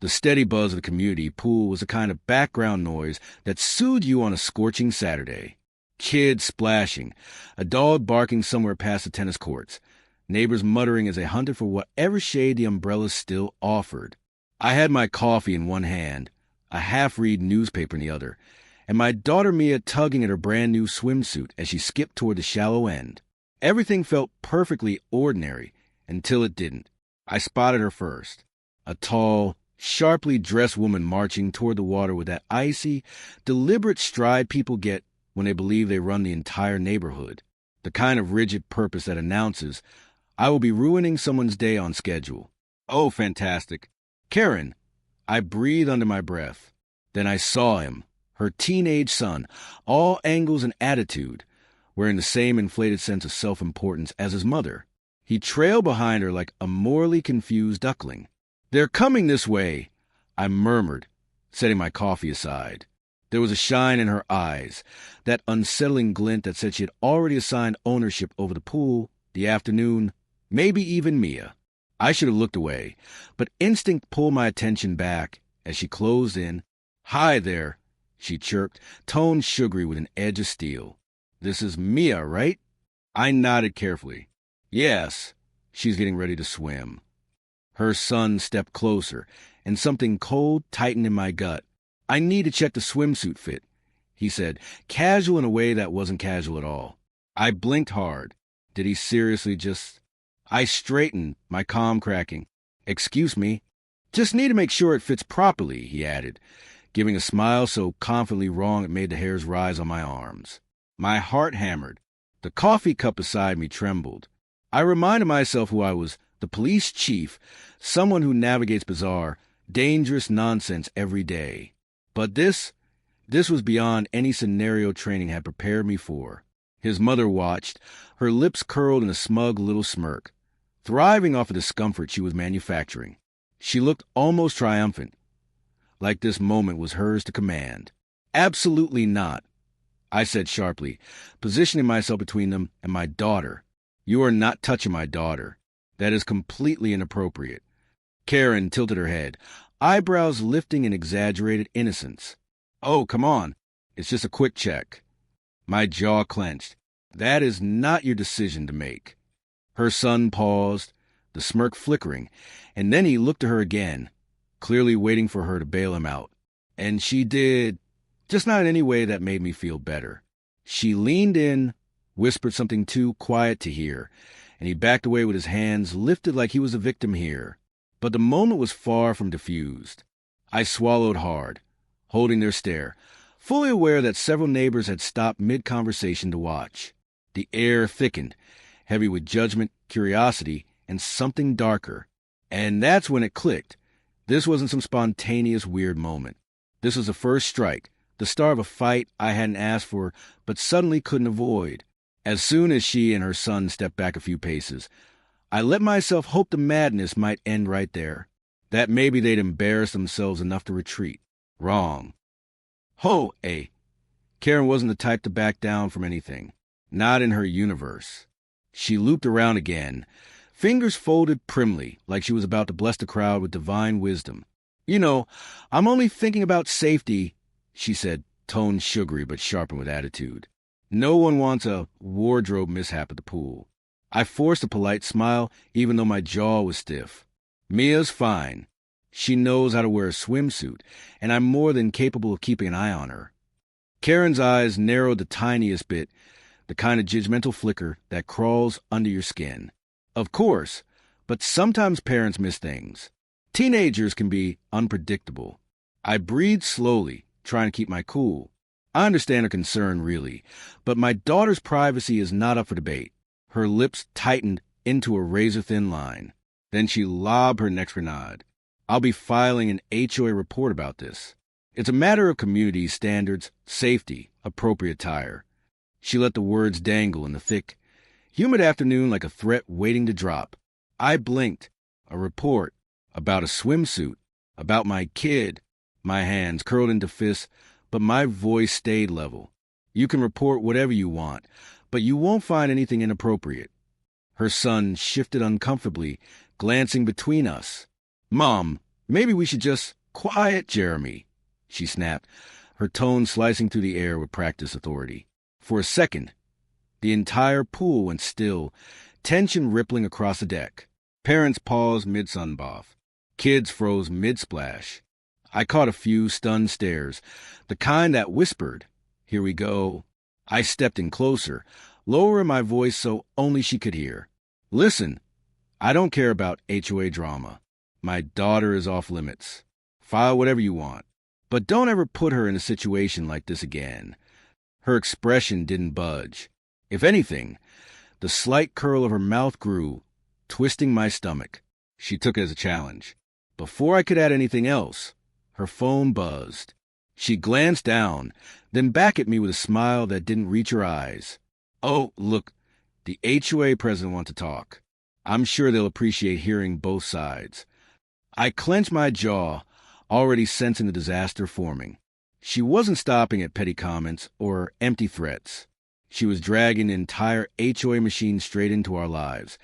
The steady buzz of the community pool was a kind of background noise that soothed you on a scorching Saturday. Kids splashing, a dog barking somewhere past the tennis courts, neighbors muttering as they hunted for whatever shade the umbrellas still offered. I had my coffee in one hand, a half-read newspaper in the other, and my daughter Mia tugging at her brand-new swimsuit as she skipped toward the shallow end. Everything felt perfectly ordinary until it didn't. I spotted her first, a tall, sharply dressed woman marching toward the water with that icy, deliberate stride people get when they believe they run the entire neighborhood, the kind of rigid purpose that announces, I will be ruining someone's day on schedule. Oh, fantastic. Karen! I breathed under my breath. Then I saw him, her teenage son, all angles and attitude, wearing the same inflated sense of self-importance as his mother. He trailed behind her like a morally confused duckling. They're coming this way, I murmured, setting my coffee aside. There was a shine in her eyes, that unsettling glint that said she had already assigned ownership over the pool, the afternoon, maybe even Mia. I should have looked away, but instinct pulled my attention back as she closed in. Hi there, she chirped, tone sugary with an edge of steel. This is Mia, right? I nodded carefully. Yes, she's getting ready to swim. Her son stepped closer, and something cold tightened in my gut. I need to check the swimsuit fit, he said, casual in a way that wasn't casual at all. I blinked hard. Did he seriously just... I straightened, my comm cracking. Excuse me. Just need to make sure it fits properly, he added, giving a smile so confidently wrong it made the hairs rise on my arms. My heart hammered. The coffee cup beside me trembled. I reminded myself who I was, the police chief, someone who navigates bizarre, dangerous nonsense every day. But this was beyond any scenario training had prepared me for. His mother watched, her lips curled in a smug little smirk, thriving off of the discomfort she was manufacturing. She looked almost triumphant, like this moment was hers to command. Absolutely not, I said sharply, positioning myself between them and my daughter. You are not touching my daughter. That is completely inappropriate. Karen tilted her head, eyebrows lifting in exaggerated innocence. Oh, come on. It's just a quick check. My jaw clenched. That is not your decision to make. Her son paused, the smirk flickering, and then he looked at her again, clearly waiting for her to bail him out. And she did, just not in any way that made me feel better. She leaned in, whispered something too quiet to hear, and he backed away with his hands lifted like he was a victim here. But the moment was far from diffused. I swallowed hard, holding their stare, fully aware that several neighbors had stopped mid-conversation to watch. The air thickened, heavy with judgment, curiosity, and something darker. And that's when it clicked. This wasn't some spontaneous, weird moment. This was the first strike, the start of a fight I hadn't asked for, but suddenly couldn't avoid. As soon as she and her son stepped back a few paces, I let myself hope the madness might end right there, that maybe they'd embarrass themselves enough to retreat. Wrong. Ho-eh. Karen wasn't the type to back down from anything. Not in her universe. She looped around again, fingers folded primly, like she was about to bless the crowd with divine wisdom. You know, I'm only thinking about safety, she said, tone sugary but sharpened with attitude. No one wants a wardrobe mishap at the pool. I forced a polite smile, even though my jaw was stiff. Mia's fine. She knows how to wear a swimsuit, and I'm more than capable of keeping an eye on her. Karen's eyes narrowed the tiniest bit, the kind of judgmental flicker that crawls under your skin. Of course, but sometimes parents miss things. Teenagers can be unpredictable. I breathed slowly, trying to keep my cool. I understand her concern, really, but my daughter's privacy is not up for debate. Her lips tightened into a razor-thin line. Then she lobbed her next grenade. I'll be filing an HOA report about this. It's a matter of community standards, safety, appropriate attire. She let the words dangle in the thick, humid afternoon like a threat waiting to drop. I blinked. A report. About a swimsuit. About my kid. My hands curled into fists, but my voice stayed level. You can report whatever you want, but you won't find anything inappropriate. Her son shifted uncomfortably, glancing between us. Mom, Maybe we should just quiet Jeremy, she snapped, her tone slicing through the air with practiced authority. For a second, the entire pool went still, tension rippling across the deck. Parents paused mid-sunbath. Kids froze mid-splash. I caught a few stunned stares, the kind that whispered, "Here we go." I stepped in closer, lowering my voice so only she could hear. "Listen, I don't care about HOA drama. My daughter is off limits. File whatever you want. But don't ever put her in a situation like this again." Her expression didn't budge. If anything, the slight curl of her mouth grew, twisting my stomach. She took it as a challenge. Before I could add anything else, her phone buzzed. She glanced down, then back at me with a smile that didn't reach her eyes. "Oh, look, the HOA president wants to talk. I'm sure they'll appreciate hearing both sides." I clenched my jaw, already sensing the disaster forming. She wasn't stopping at petty comments or empty threats. She was dragging the entire HOA machine straight into our lives,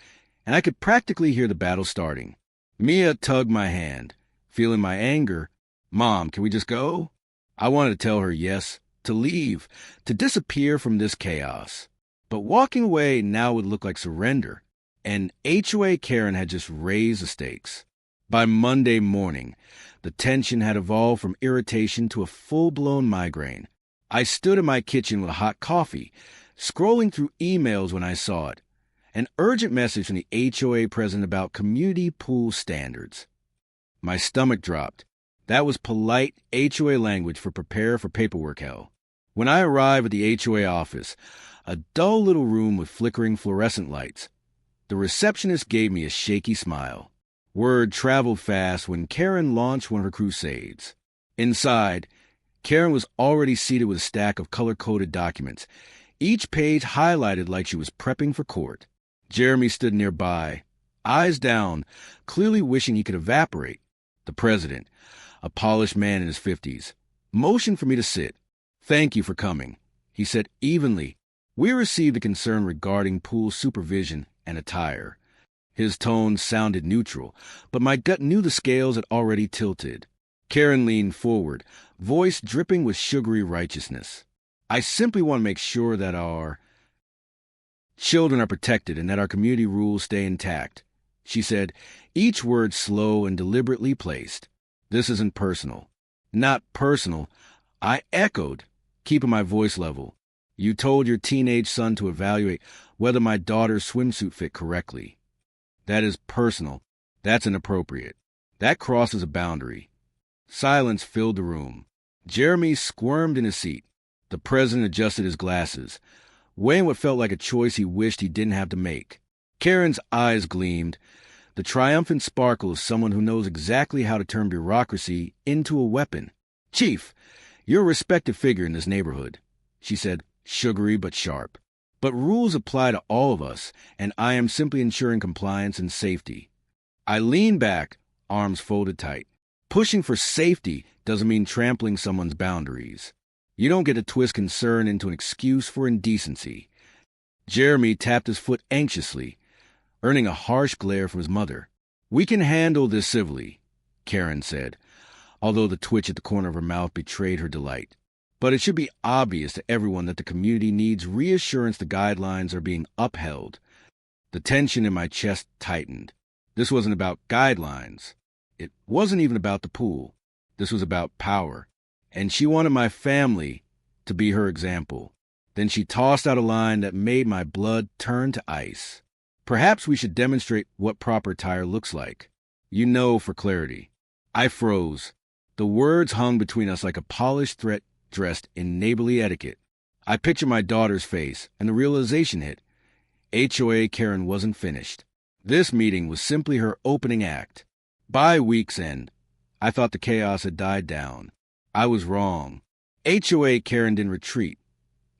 and I could practically hear the battle starting. Mia tugged my hand, feeling my anger. "Mom, can we just go?" I wanted to tell her yes, to leave, to disappear from this chaos. But walking away now would look like surrender, and HOA Karen had just raised the stakes. By Monday morning, the tension had evolved from irritation to a full-blown migraine. I stood in my kitchen with a hot coffee, scrolling through emails when I saw it. An urgent message from the HOA president about community pool standards. My stomach dropped. That was polite HOA language for prepare for paperwork hell. When I arrived at the HOA office, a dull little room with flickering fluorescent lights, the receptionist gave me a shaky smile. Word traveled fast when Karen launched one of her crusades. Inside, Karen was already seated with a stack of color-coded documents, each page highlighted like she was prepping for court. Jeremy stood nearby, eyes down, clearly wishing he could evaporate. The president, a polished man in his 50s, motioned for me to sit. "Thank you for coming," he said evenly. "We received a concern regarding pool supervision and attire." His tone sounded neutral, but my gut knew the scales had already tilted. Karen leaned forward, voice dripping with sugary righteousness. "I simply want to make sure that our children are protected and that our community rules stay intact," she said, each word slow and deliberately placed. "This isn't personal." "Not personal," I echoed, keeping my voice level. "You told your teenage son to evaluate whether my daughter's swimsuit fit correctly. That is personal. That's inappropriate. That crosses a boundary." Silence filled the room. Jeremy squirmed in his seat. The president adjusted his glasses, weighing what felt like a choice he wished he didn't have to make. Karen's eyes gleamed, the triumphant sparkle of someone who knows exactly how to turn bureaucracy into a weapon. "Chief, you're a respected figure in this neighborhood," she said, sugary but sharp. "But rules apply to all of us, and I am simply ensuring compliance and safety." I leaned back, arms folded tight. Pushing for safety doesn't mean trampling someone's boundaries. You don't get to twist concern into an excuse for indecency. Jeremy tapped his foot anxiously, earning a harsh glare from his mother. "We can handle this civilly," Karen said, although the twitch at the corner of her mouth betrayed her delight. "But it should be obvious to everyone that the community needs reassurance the guidelines are being upheld." The tension in my chest tightened. This wasn't about guidelines. It wasn't even about the pool. This was about power. And she wanted my family to be her example. Then she tossed out a line that made my blood turn to ice. "Perhaps we should demonstrate what proper attire looks like. You know, for clarity." I froze. The words hung between us like a polished threat dressed in neighborly etiquette. I pictured my daughter's face, and the realization hit. HOA Karen wasn't finished. This meeting was simply her opening act. By week's end, I thought the chaos had died down. I was wrong. HOA Karen didn't retreat.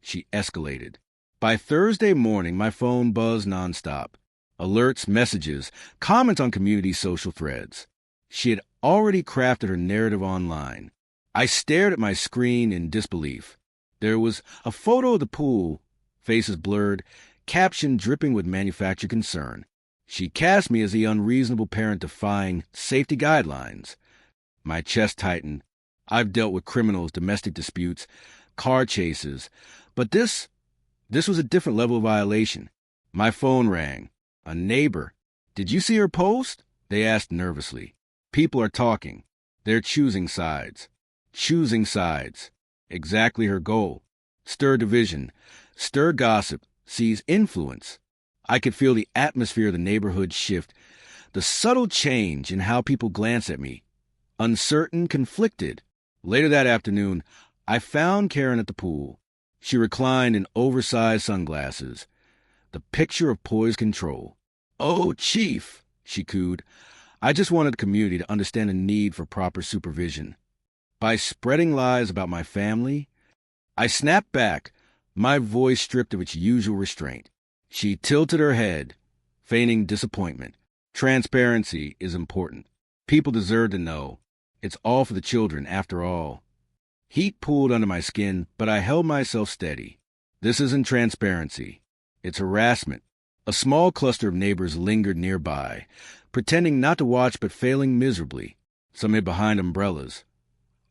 She escalated. By Thursday morning, my phone buzzed nonstop. Alerts, messages, comments on community social threads. She had already crafted her narrative online. I stared at my screen in disbelief. There was a photo of the pool, faces blurred, caption dripping with manufactured concern. She cast me as the unreasonable parent defying safety guidelines. My chest tightened. I've dealt with criminals, domestic disputes, car chases, but this was a different level of violation. My phone rang. A neighbor. "Did you see her post?" they asked nervously. People are talking. They're choosing sides. Choosing sides. Exactly her goal. Stir division. Stir gossip. Seize influence. I could feel the atmosphere of the neighborhood shift, the subtle change in how people glance at me. Uncertain, conflicted. Later that afternoon, I found Karen at the pool. She reclined in oversized sunglasses, the picture of poised control. "Oh, Chief," she cooed. "I just wanted the community to understand the need for proper supervision." By spreading lies about my family, I snapped back, my voice stripped of its usual restraint. She tilted her head, feigning disappointment. "Transparency is important. People deserve to know. It's all for the children, after all." Heat pooled under my skin, but I held myself steady. This isn't transparency. It's harassment. A small cluster of neighbors lingered nearby, pretending not to watch but failing miserably. Some hid behind umbrellas.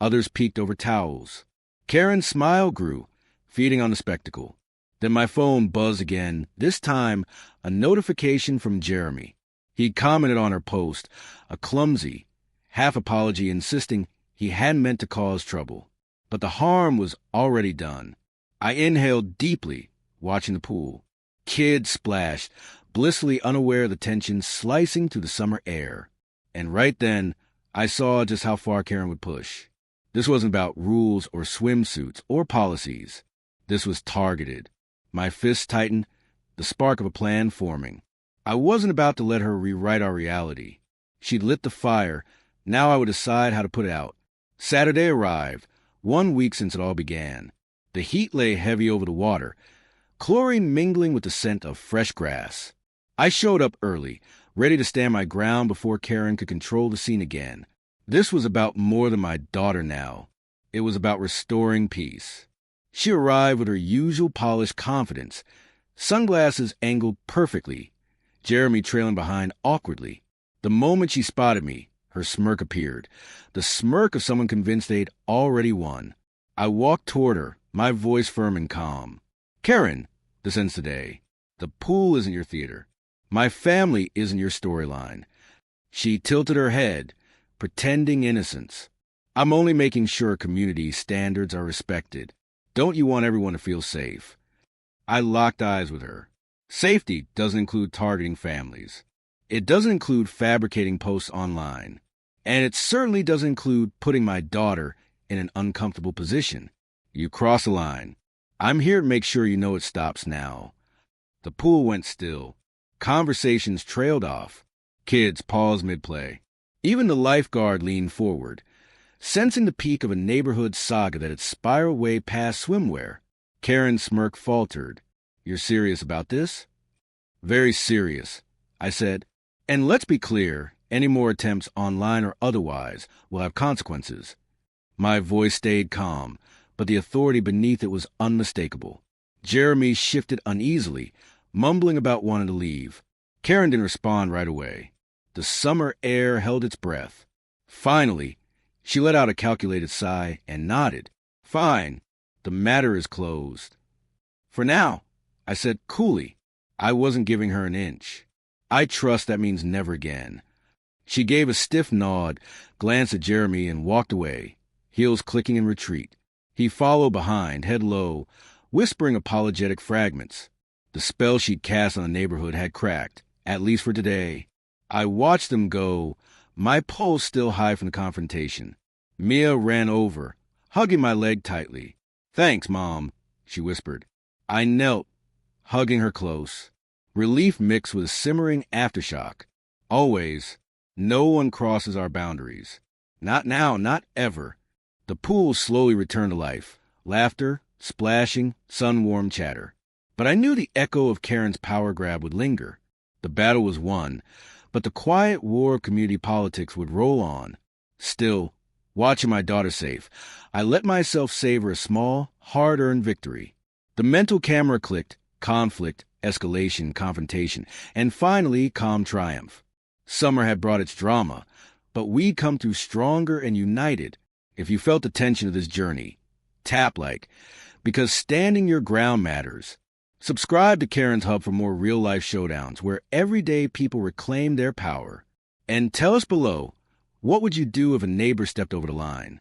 Others peeked over towels. Karen's smile grew, feeding on the spectacle. Then my phone buzzed again, this time a notification from Jeremy. He'd commented on her post, a clumsy, half-apology insisting he hadn't meant to cause trouble. But the harm was already done. I inhaled deeply, watching the pool. Kids splashed, blissfully unaware of the tension slicing through the summer air. And right then, I saw just how far Karen would push. This wasn't about rules or swimsuits or policies. This was targeted. My fists tightened, the spark of a plan forming. I wasn't about to let her rewrite our reality. She'd lit the fire. Now I would decide how to put it out. Saturday arrived, 1 week since it all began. The heat lay heavy over the water, chlorine mingling with the scent of fresh grass. I showed up early, ready to stand my ground before Karen could control the scene again. This was about more than my daughter now. It was about restoring peace. She arrived with her usual polished confidence, sunglasses angled perfectly, Jeremy trailing behind awkwardly. The moment she spotted me, her smirk appeared, the smirk of someone convinced they'd already won. I walked toward her, my voice firm and calm. "Karen, this ends today. The pool isn't your theater. My family isn't your storyline." She tilted her head, pretending innocence. "I'm only making sure community standards are respected. Don't you want everyone to feel safe?" I locked eyes with her. Safety doesn't include targeting families. It doesn't include fabricating posts online. And it certainly doesn't include putting my daughter in an uncomfortable position. You cross a line. I'm here to make sure you know it stops now. The pool went still. Conversations trailed off. Kids paused mid-play. Even the lifeguard leaned forward, sensing the peak of a neighborhood saga that had spiraled way past swimwear. Karen's smirk faltered. "You're serious about this?" "Very serious," I said. "And let's be clear, any more attempts online or otherwise will have consequences." My voice stayed calm, but the authority beneath it was unmistakable. Jeremy shifted uneasily, mumbling about wanting to leave. Karen didn't respond right away. The summer air held its breath. Finally, she let out a calculated sigh and nodded. "Fine. The matter is closed." "For now," I said coolly. I wasn't giving her an inch. "I trust that means never again." She gave a stiff nod, glanced at Jeremy, and walked away, heels clicking in retreat. He followed behind, head low, whispering apologetic fragments. The spell she'd cast on the neighborhood had cracked, at least for today. I watched them go, my pulse still high from the confrontation. Mia ran over, hugging my leg tightly. "Thanks, Mom," she whispered. I knelt, hugging her close. Relief mixed with a simmering aftershock. Always, no one crosses our boundaries. Not now, not ever. The pool slowly returned to life. Laughter, splashing, sun-warmed chatter. But I knew the echo of Karen's power grab would linger. The battle was won, but the quiet war of community politics would roll on. Still, watching my daughter safe, I let myself savor a small, hard-earned victory. The mental camera clicked, conflict, escalation, confrontation, and finally calm triumph. Summer had brought its drama, but we'd come through stronger and united. If you felt the tension of this journey, tap like, because standing your ground matters. Subscribe to Karen's Hub for more real-life showdowns where everyday people reclaim their power. And tell us below, what would you do if a neighbor stepped over the line?